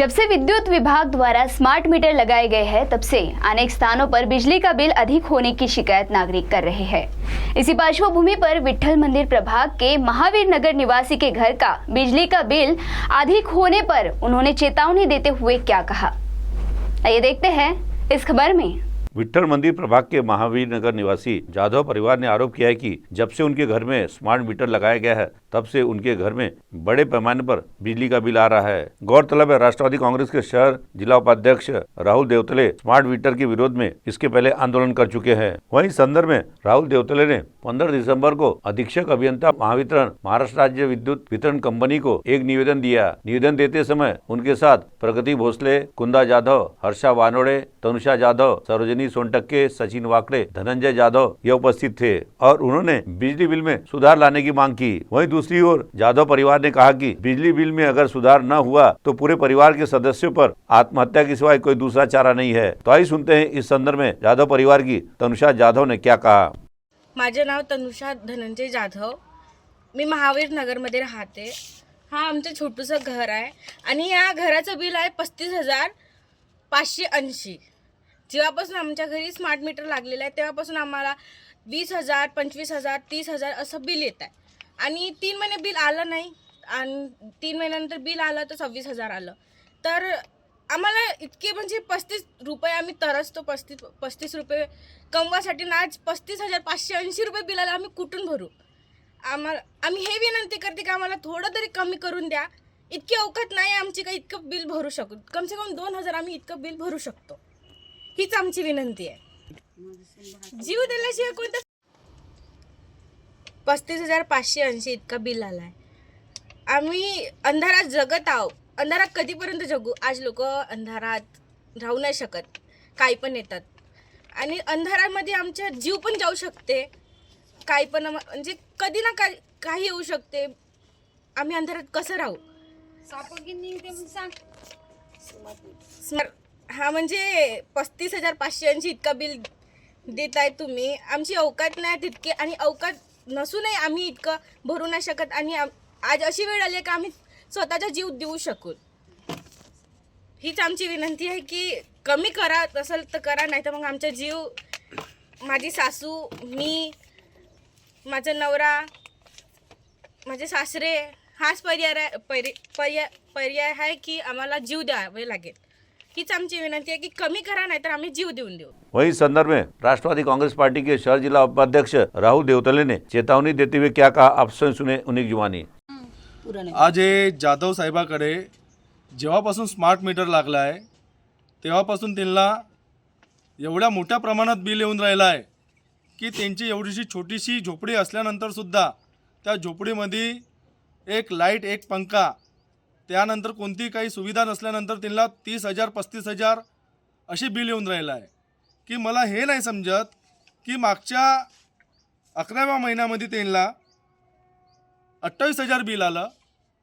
जब से विद्युत विभाग द्वारा स्मार्ट मीटर लगाए गए हैं, तब से अनेक स्थानों पर बिजली का बिल अधिक होने की शिकायत नागरिक कर रहे हैं। इसी पार्श्वभूमि पर विट्ठल मंदिर प्रभाग के महावीर नगर निवासी के घर का बिजली का बिल अधिक होने पर उन्होंने चेतावनी देते हुए क्या कहा, आइए देखते हैं इस खबर में। विट्ठल मंदिर प्रभाग के महावीर नगर निवासी जाधव परिवार ने आरोप किया है कि जब से उनके घर में स्मार्ट मीटर लगाया गया है, तब से उनके घर में बड़े पैमाने पर बिजली का बिल आ रहा है। गौरतलब है, राष्ट्रवादी कांग्रेस के शहर जिला उपाध्यक्ष राहुल देवतले स्मार्ट मीटर के विरोध में इसके पहले आंदोलन कर चुके हैं। वहीं संदर्भ में राहुल देवतले ने 15 दिसंबर को अधीक्षक अभियंता महावितरण महाराष्ट्र राज्य विद्युत वितरण कंपनी को एक निवेदन दिया। निवेदन देते समय उनके साथ प्रगति भोसले, कुंदा जाधव, हर्षा वानोड़े, तनुषा जाधव, सरोजनी सोनटक्के, सचिन वाकड़े, धनंजय जाधव ये उपस्थित थे और उन्होंने बिजली बिल में सुधार लाने की मांग की। वहीं दूसरी ओर जाधव परिवार ने कहा कि बिजली बिल में अगर सुधार न हुआ तो पूरे परिवार के सदस्यों पर आत्महत्या के सिवाय कोई दूसरा चारा नहीं है। तो आइए सुनते हैं इस संदर्भ में जाधव परिवार की तनुषा जाधव ने क्या कहा। माझे नाव तनुषा धनंजय जाधव, मी महावीर नगरमध्ये राहते। हा आमचं छोटूसं घर आहे आणि या घराचं बिल आहे 35,580। जेव्हापासून आमच्या घरी स्मार्ट मीटर लागलेलं आहे तेव्हापासून आम्हाला 20,000, 25,000, 30,000 असं बिल येत आहे आणि 3 महिने बिल आलं नाही आणि 3 महिन्यानंतर बिल आलं तर 26,000 आलं। तर आम्हाला इतके म्हणजे 35 रुपये आम्ही तरसतो, 35 रुपये कमवासाठी ना आज 35,580 रुपये बिल आलं, आम्ही कुठून भरू? आम्ही हे विनंती करते की आम्हाला थोडं तरी कमी करून द्या। इतकी अवकात नाही आमची का इतकं बिल भरू शकू, कम से कम 2,000 आम्ही इतकं बिल भरू शकतो, हीच आमची विनंती आहे। जीव दिल्याशिवाय कोणतं 35,580 इतका बिल आला आहे। आम्ही अंधारात जगत आहोत, अंधारात कधीपर्यंत जगू? आज लोक अंधारात राहू नाही शकत, काही पण येतात आणि अंधारामध्ये आमचा जीव पण जाऊ शकते, काही पण म्हणजे कधी ना काही येऊ शकते। आम्ही अंधारात कसं राहू? हा म्हणजे 35,580 इतका बिल देत आहे तुम्ही, आमची अवकात नाही तितकी आणि अवकात नसूनही आम्ही इतकं भरू नाही शकत आणि आज अशी वेळ आली की आम्ही स्वतःचा जीव देऊ शकू। हीच आमची विनंती आहे की कमी करा, असेल तर करा, नाही तर मग आमचा जीव, माझी सासू, मी, माझा नवरा, माझे सासरे, हाच पर्याय आहे की आम्हाला जीव द्यावे लागेल। हीच आमची विनंती आहे की कमी करा, नाही तर आम्ही जीव देऊन देऊ। वहीं संदर्भ में राष्ट्रवादी कांग्रेस पार्टी के शहर जिला उपाध्यक्ष राहुल देवतले ने चेतावनी देते हुए क्या कहा, आप स्वयं सुने उन्हीं की जुबानी। आज हे जाधव साहेबाकडे जेव्हापासून स्मार्ट मीटर लागला आहे तेव्हापासून त्यांना एवढ्या मोठ्या प्रमाणात बिल येऊन राहिलं आहे की त्यांची एवढीशी छोटीशी झोपडी असल्यानंतरसुद्धा त्या झोपडीमध्ये एक लाईट, एक पंखा, त्यानंतर कोणती काही सुविधा नसल्यानंतर त्यांना 30,000, 35,000 अशी बिल येऊन राहिलं आहे की मला हे नाही समजत की मागच्या 11व्या महिन्यामध्ये त्यांना 28,000 बिल आलं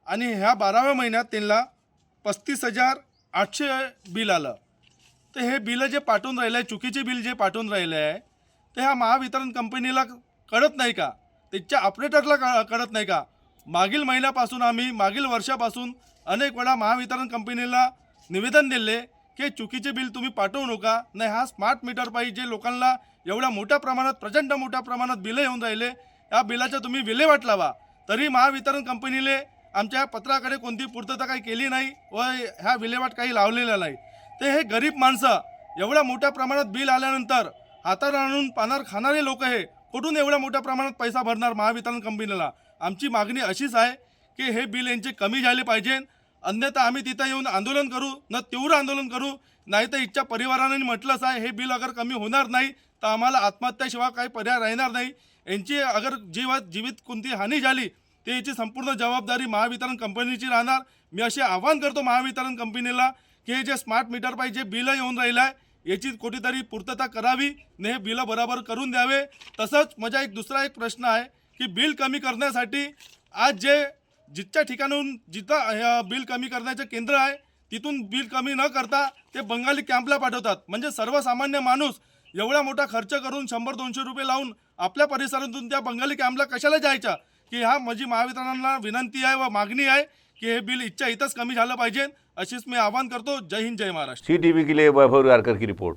आणि ह्या 12व्या महिन्यात त्यांना 35,800 बिल आलं। तर हे बिल जे पाठवून राहिलं आहे, चुकीचे बिल जे पाठवून राहिले आहे, ते ह्या महावितरण कंपनीला कळत नाही का? त्याच्या ऑपरेटरला कळत नाही का? मागील वर्षापासून अनेक वेळा महावितरण कंपनीला निवेदन दिले की चुकीचे बिल तुम्ही पाठवू नका, नाही हा स्मार्ट मीटर पाहिजे, लोकांना एवढ्या मोठ्या प्रमाणात, प्रचंड मोठ्या प्रमाणात बिलं येऊन राहिले, या बिलाचा तुम्ही विल्हेवाट लावा। तरी महावितरण कंपनीने आमच्या पत्राकडे कोणती पूर्तता काही केली नाही व ह्या विल्हेवाट काही लावलेला नाही। ते हे गरीब माणसं एवढ्या मोठ्या प्रमाणात बिल आल्यानंतर हातात आणून पानार खाणारे लोक हे कुठून एवढ्या मोठ्या प्रमाणात पैसा भरणार महावितरण कंपनीला? आमची मागणी अशीच आहे की हे बिल यांचे कमी झाले पाहिजे, अन्यथा आम्ही तिथं येऊन आंदोलन करू, न तीव्र आंदोलन करू, नाही तर इच्छा परिवाराने म्हटलंच आहे हे बिल अगर कमी होणार नाही तर आम्हाला आत्महत्याशिवाय काही पर्याय राहणार नाही। यांची अगर जीवित कोणती हानी झाली तर याची संपूर्ण जबाबदारी महावितरण कंपनीची राहणार। मी असे आवाहन करतो महावितरण कंपनीला की हे जे स्मार्ट मीटर पाहिजे बिलं येऊन राहिलं आहे याची कुठेतरी पूर्तता करावी, ने हे बिलं बरोबर करून द्यावे। तसंच माझा दुसरा प्रश्न आहे की बिल कमी करण्यासाठी आज जिथच्या ठिकाणून जिथं बिल कमी करण्याचे केंद्र आहे तिथून बिल कमी न करता ते बंगाली कॅम्पला पाठवतात। म्हणजे सर्वसामान्य माणूस एवढा मोठा खर्च करून 100-200 रुपये लावून आपल्या परिसरातून त्या बंगाली कॅम्पला कशाला जायचा? की हा माझी महावितरणाला विनंती आहे व मागणी आहे की हे बिल इथच्या इथंच कमी झालं पाहिजे, अशीच मी आवाहन करतो. जय हिंद, जय महाराष्ट्र. CTV के लिए वैभव गारकर की रिपोर्ट.